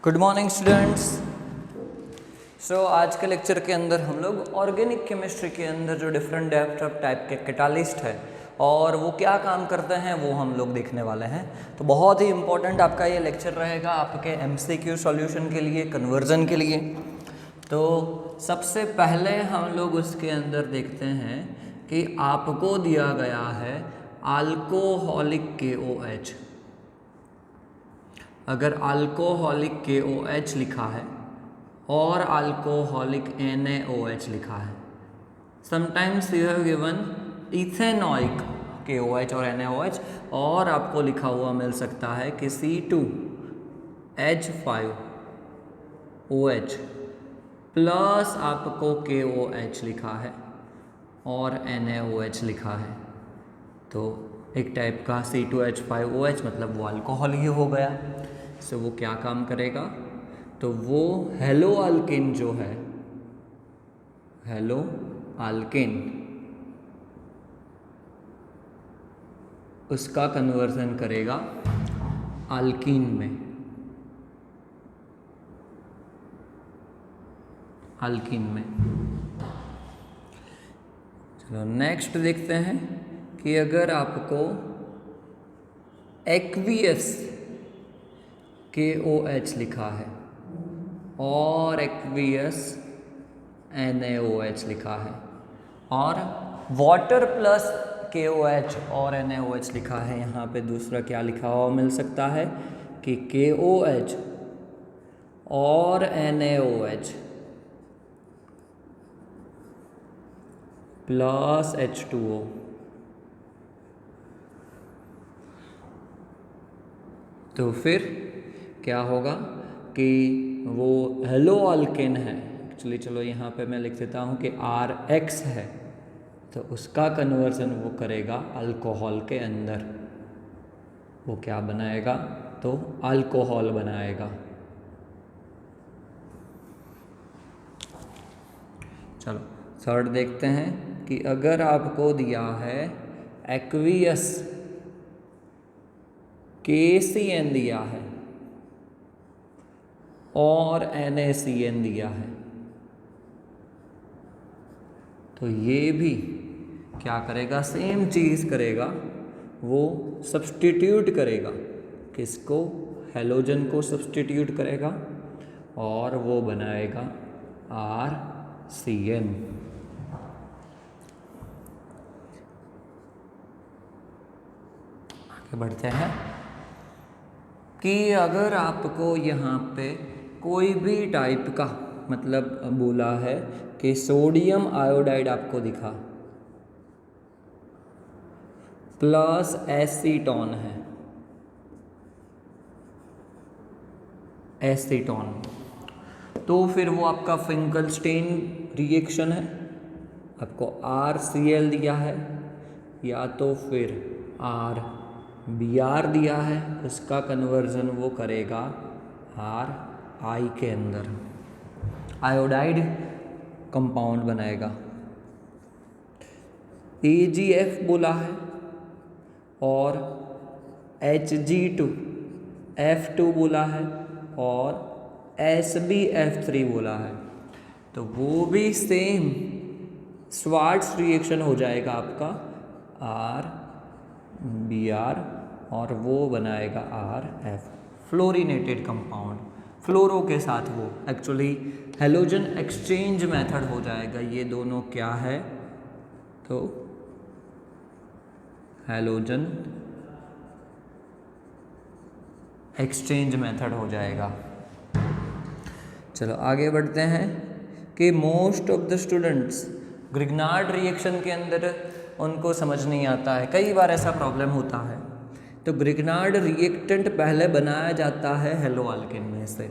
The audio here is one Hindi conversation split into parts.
Good morning students. आज के लेक्चर के अंदर हम लोग ऑर्गेनिक केमिस्ट्री के अंदर जो डिफरेंट टाइप के कैटालिस्ट है और वो क्या काम करते हैं वो हम लोग देखने वाले हैं। तो बहुत ही इम्पोर्टेंट आपका ये लेक्चर रहेगा आपके एमसीक्यू सॉल्यूशन के लिए, कन्वर्जन के लिए। तो सबसे पहले हम लोग उसके अंदर देखते हैं कि आपको दिया गया है अल्कोहलिक KOH। अगर अल्कोहलिक KOH लिखा है और अल्कोहलिक NaOH लिखा है, sometimes you have given ethanoic KOH और NaOH, और आपको लिखा हुआ मिल सकता है कि C2H5OH प्लस आपको KOH लिखा है और NaOH लिखा है। तो एक टाइप का C2H5OH मतलब वो अल्कोहल ही हो गया। सो वो क्या काम करेगा, तो वो हेलो अल्केन जो है, हेलो अल्केन, उसका कन्वर्जन करेगा अल्कीन में, अल्कीन में। चलो नेक्स्ट देखते हैं कि अगर आपको एक्वियस KOH लिखा है और एक्वियस NaOH लिखा है और वाटर प्लस KOH और NaOH लिखा है, यहाँ पे दूसरा क्या लिखा हुआ मिल सकता है कि KOH और NaOH प्लस H2O। तो फिर क्या होगा कि वो हेलो अल्केन है एक्चुअली। चलो यहाँ पे मैं लिख देता हूँ कि RH है, तो उसका कन्वर्जन वो करेगा अल्कोहल के अंदर। वो क्या बनाएगा, तो अल्कोहल बनाएगा। चलो थर्ड देखते हैं कि अगर आपको दिया है एक्वियस KCN दिया है और NaCN दिया है, तो ये भी क्या करेगा, सेम चीज़ करेगा, वो सब्स्टिट्यूट करेगा। किसको, हेलोजन को सब्स्टिट्यूट करेगा और वो बनाएगा RCN। आगे बढ़ते हैं कि अगर आपको यहाँ पे कोई भी टाइप का मतलब बोला है कि सोडियम आयोडाइड आपको दिखा प्लस एसीटोन है, एसीटोन, तो फिर वो आपका फिंकलस्टीन रिएक्शन है। आपको RCl दिया है या तो फिर RBr दिया है, उसका कन्वर्जन वो करेगा RI के अंदर, आयोडाइड कंपाउंड बनाएगा। AgF बोला है और Hg2F2 बोला है और SbF3 बोला है, तो वो भी सेम स्वार्ट्स रिएक्शन हो जाएगा आपका RBr और वो बनाएगा RF, फ्लोरिनेटेड कंपाउंड। फ्लोरो के साथ वो एक्चुअली हेलोजन एक्सचेंज मेथड हो जाएगा। ये दोनों क्या है, तो हेलोजन एक्सचेंज मेथड हो जाएगा। चलो आगे बढ़ते हैं कि most of the students Grignard reaction के अंदर उनको समझ नहीं आता है, कई बार ऐसा प्रॉब्लम होता है। तो ग्रिग्नार्ड रिएक्टेंट पहले बनाया जाता है हेलो अल्केन में से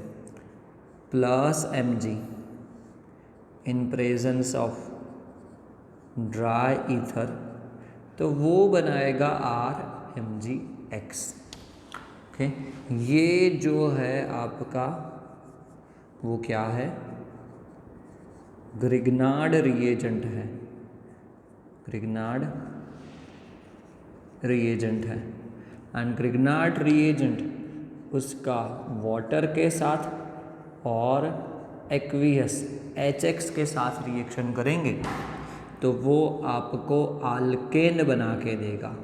plus Mg in presence of dry ether, तो वो बनाएगा RMgX। ओके, ये जो है आपका वो क्या है, ग्रिग्नार्ड रिएजेंट है, ग्रिग्नार्ड रिएजेंट है। एंड ग्रिग्नार्ड रिएजेंट उसका वाटर के साथ और एक्वियस HX के साथ रिएक्शन करेंगे तो वो आपको अल्केन बना के देगा।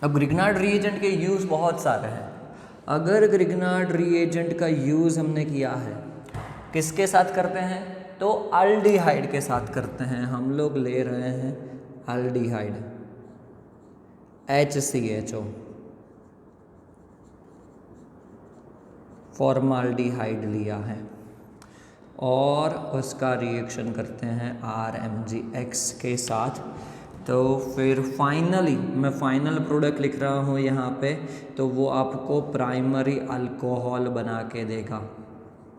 अब ग्रिग्नार्ड रिएजेंट के यूज़ बहुत सारे हैं। अगर ग्रिग्नार्ड रिएजेंट का यूज़ हमने किया है, किसके साथ करते हैं, तो अल्डिहाइड के साथ करते हैं। हम लोग ले रहे हैं अल्डिहाइड HCHO, फॉर्माल्डिहाइड लिया है और उसका रिएक्शन करते हैं RMgX के साथ। तो फिर फाइनली मैं फाइनल प्रोडक्ट लिख रहा हूँ यहाँ पे, तो वो आपको प्राइमरी अल्कोहल बना के देगा।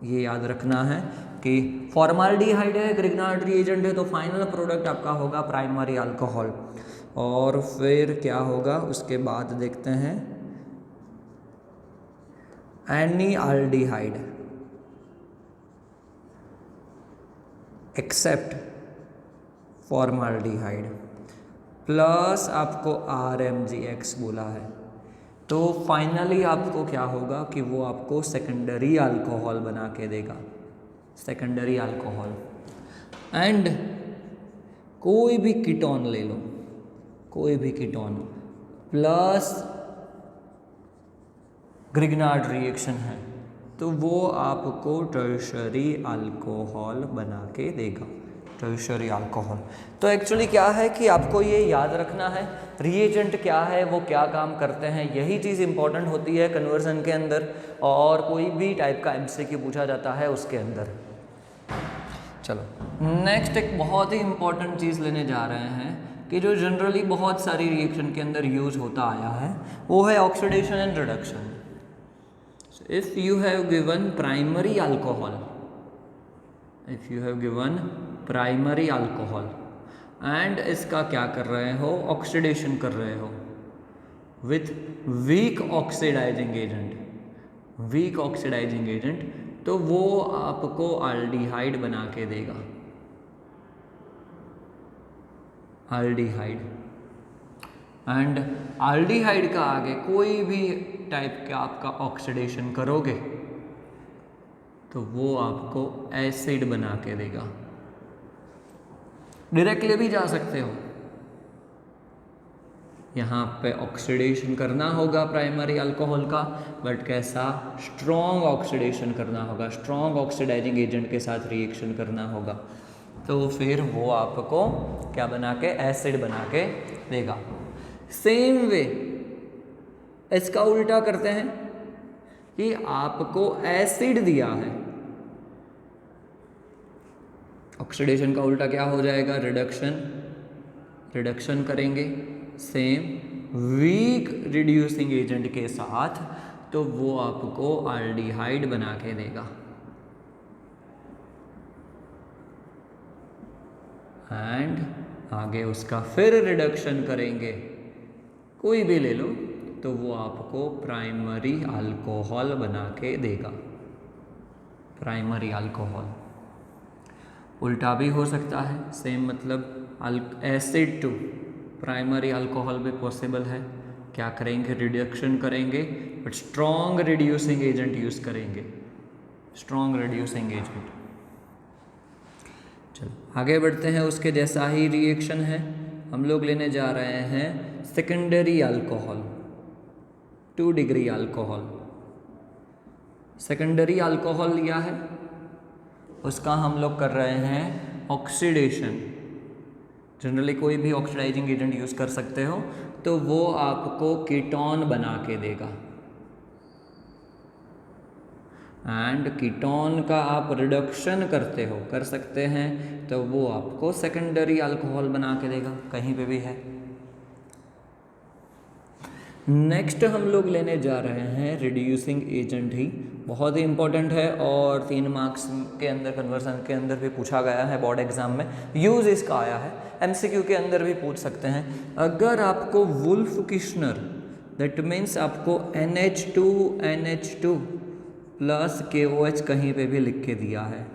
ये याद रखना है कि फॉर्माल्डिहाइड है, ग्रिग्नार्ड रिएजेंट है, तो फाइनल प्रोडक्ट आपका होगा प्राइमरी अल्कोहल। और फिर क्या होगा उसके बाद देखते हैं, एनीआल्डिहाइड एक्सेप्ट फॉर्माल्डिहाइड प्लस आपको RMgX बोला है। तो फाइनली आपको क्या होगा कि वो आपको सेकेंडरी अल्कोहल बना के देगा, सेकेंडरी अल्कोहल। एंड कोई भी कीटोन ले लो, कोई भी कीटोन प्लस ग्रिग्नार्ड रिएक्शन है तो वो आपको टर्शरी अल्कोहल बना के देगा, टर्शरी अल्कोहल। तो एक्चुअली क्या है कि आपको ये याद रखना है रिएजेंट क्या है, वो क्या काम करते हैं, यही चीज़ इंपॉर्टेंट होती है कन्वर्जन के अंदर और कोई भी टाइप का MCQ पूछा जाता है उसके अंदर। चलो नेक्स्ट एक बहुत ही इंपॉर्टेंट चीज़ लेने जा रहे हैं कि जो जनरली बहुत सारी रिएक्शन के अंदर यूज होता आया है, वो है oxidation and reduction. If you have given primary alcohol, if you have given primary alcohol and इसका क्या कर रहे हो, ऑक्सीडेशन कर रहे हो with weak oxidizing agent, weak oxidizing agent, तो वो आपको अल्डिहाइड बना के देगा, अल्डिहाइड। एंड अल्डिहाइड का आगे कोई भी टाइप का आपका ऑक्सीडेशन करोगे तो वो आपको एसिड बना के देगा। डायरेक्टली भी जा सकते हो, यहाँ पे ऑक्सीडेशन करना होगा प्राइमरी अल्कोहल का, बट कैसा, स्ट्रॉन्ग ऑक्सीडेशन करना होगा, स्ट्रॉन्ग ऑक्सीडाइजिंग एजेंट के साथ रिएक्शन करना होगा, तो फिर वो आपको क्या बना के, एसिड बना के देगा। सेम वे इसका उल्टा करते हैं कि आपको एसिड दिया है, ऑक्सीडेशन का उल्टा क्या हो जाएगा, रिडक्शन, रिडक्शन करेंगे सेम वीक रिड्यूसिंग एजेंट के साथ, तो वो आपको अल्डिहाइड बना के देगा। एंड आगे उसका फिर रिडक्शन करेंगे, कोई भी ले लो, तो वो आपको प्राइमरी अल्कोहल बना के देगा, प्राइमरी अल्कोहल। उल्टा भी हो सकता है, सेम मतलब एसिड टू प्राइमरी अल्कोहल भी पॉसिबल है। क्या करेंगे, रिडक्शन करेंगे, but strong reducing agent use करेंगे, स्ट्रॉन्ग रिड्यूसिंग एजेंट। चलो आगे बढ़ते हैं, उसके जैसा ही रिएक्शन है, हम लोग लेने जा रहे हैं secondary alcohol, 2 degree alcohol. Secondary alcohol लिया है, उसका हम लोग कर रहे हैं ऑक्सीडेशन। जनरली कोई भी ऑक्सीडाइजिंग एजेंट यूज़ कर सकते हो, तो वो आपको कीटोन बना के देगा। एंड कीटोन का आप रिडक्शन करते हो, कर सकते हैं, तो वो आपको सेकेंडरी अल्कोहल बना के देगा, कहीं पे भी है। नेक्स्ट हम लोग लेने जा रहे हैं रिड्यूसिंग एजेंट ही, बहुत ही इंपॉर्टेंट है और 3 मार्क्स के अंदर कन्वर्सन के अंदर भी पूछा गया है, बोर्ड एग्जाम में यूज़ इसका आया है, MCQ के अंदर भी पूछ सकते हैं। अगर आपको वुल्फ किश्नर, दैट मीन्स आपको NH2 प्लस KOH कहीं पे भी लिख के दिया है,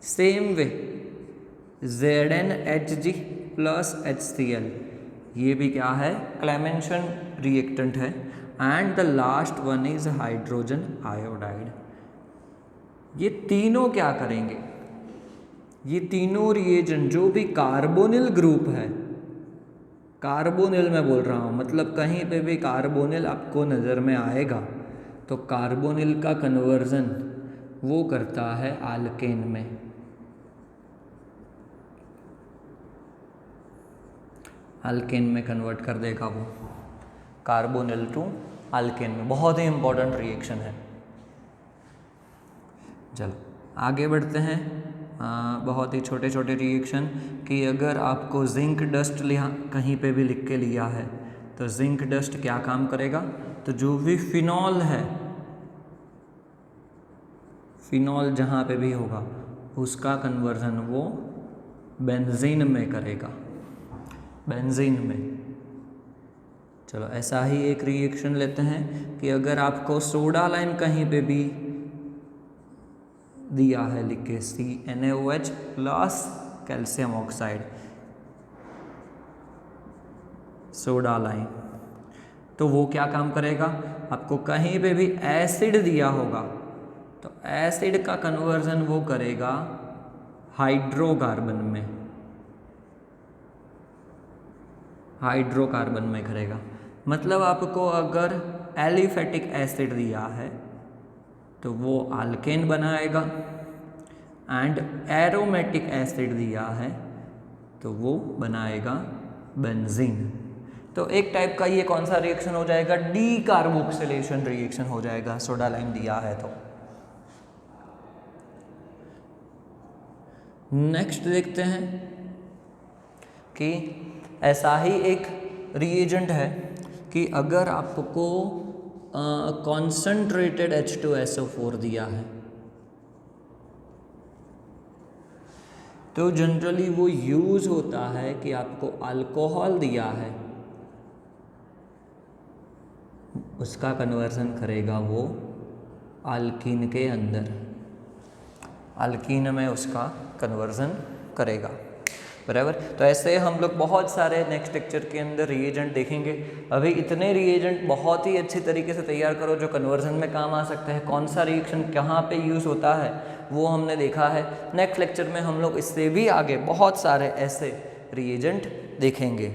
same way ZnHg plus HCl, ये भी क्या है, क्लेमेंशन रिएक्टेंट है। And the last one is hydrogen iodide. ये तीनों क्या करेंगे, ये तीनों रिएजेंट जो भी कार्बोनिल ग्रुप है, कार्बोनिल मैं बोल रहा हूँ, मतलब कहीं पे भी कार्बोनिल आपको नज़र में आएगा तो कार्बोनिल का कन्वर्जन वो करता है आल्केन में। आल्केन में कन्वर्ट कर देगा वो, कार्बोनिल टू आल्केन में। बहुत ही इंपॉर्टेंट रिएक्शन है। चलो आगे बढ़ते हैं। बहुत ही छोटे छोटे रिएक्शन कि अगर आपको जिंक डस्ट लिया कहीं पे भी लिख के लिया है तो जिंक डस्ट क्या काम करेगा, तो जो भी फिनॉल है, फिनॉल जहाँ पे भी होगा उसका कन्वर्जन वो बेंजीन में करेगा, बेंजीन में। चलो ऐसा ही एक रिएक्शन लेते हैं कि अगर आपको सोडा लाइम कहीं पे भी दिया है लिख के CnOH plus calcium oxide, soda lime, तो वो क्या काम करेगा, आपको कहीं पे भी एसिड दिया होगा तो एसिड का कन्वर्जन वो करेगा हाइड्रोकार्बन में, हाइड्रोकार्बन में करेगा। मतलब आपको अगर एलिफेटिक एसिड दिया है तो वो आल्केन बनाएगा, एंड एरोमेटिक एसिड दिया है तो वो बनाएगा बेंजीन। तो एक टाइप का ये कौन सा रिएक्शन हो जाएगा, डीकार्बोक्सिलेशन रिएक्शन हो जाएगा, सोडा लाइम दिया है तो। नेक्स्ट देखते हैं कि ऐसा ही एक रिएजेंट है कि अगर आपको कॉन्सेंट्रेटेड H2SO4 दिया है तो जनरली वो यूज़ होता है कि आपको अल्कोहल दिया है उसका कन्वर्जन करेगा वो अल्कीन के अंदर, अल्कीन में उसका कन्वर्जन करेगा, बराबर। तो ऐसे हम लोग बहुत सारे नेक्स्ट लेक्चर के अंदर रिएजेंट देखेंगे। अभी इतने रिएजेंट बहुत ही अच्छी तरीके से तैयार करो जो कन्वर्जन में काम आ सकते हैं, कौन सा रिएक्शन कहाँ पे यूज़ होता है वो हमने देखा है। नेक्स्ट लेक्चर में हम लोग इससे भी आगे बहुत सारे ऐसे रिएजेंट देखेंगे।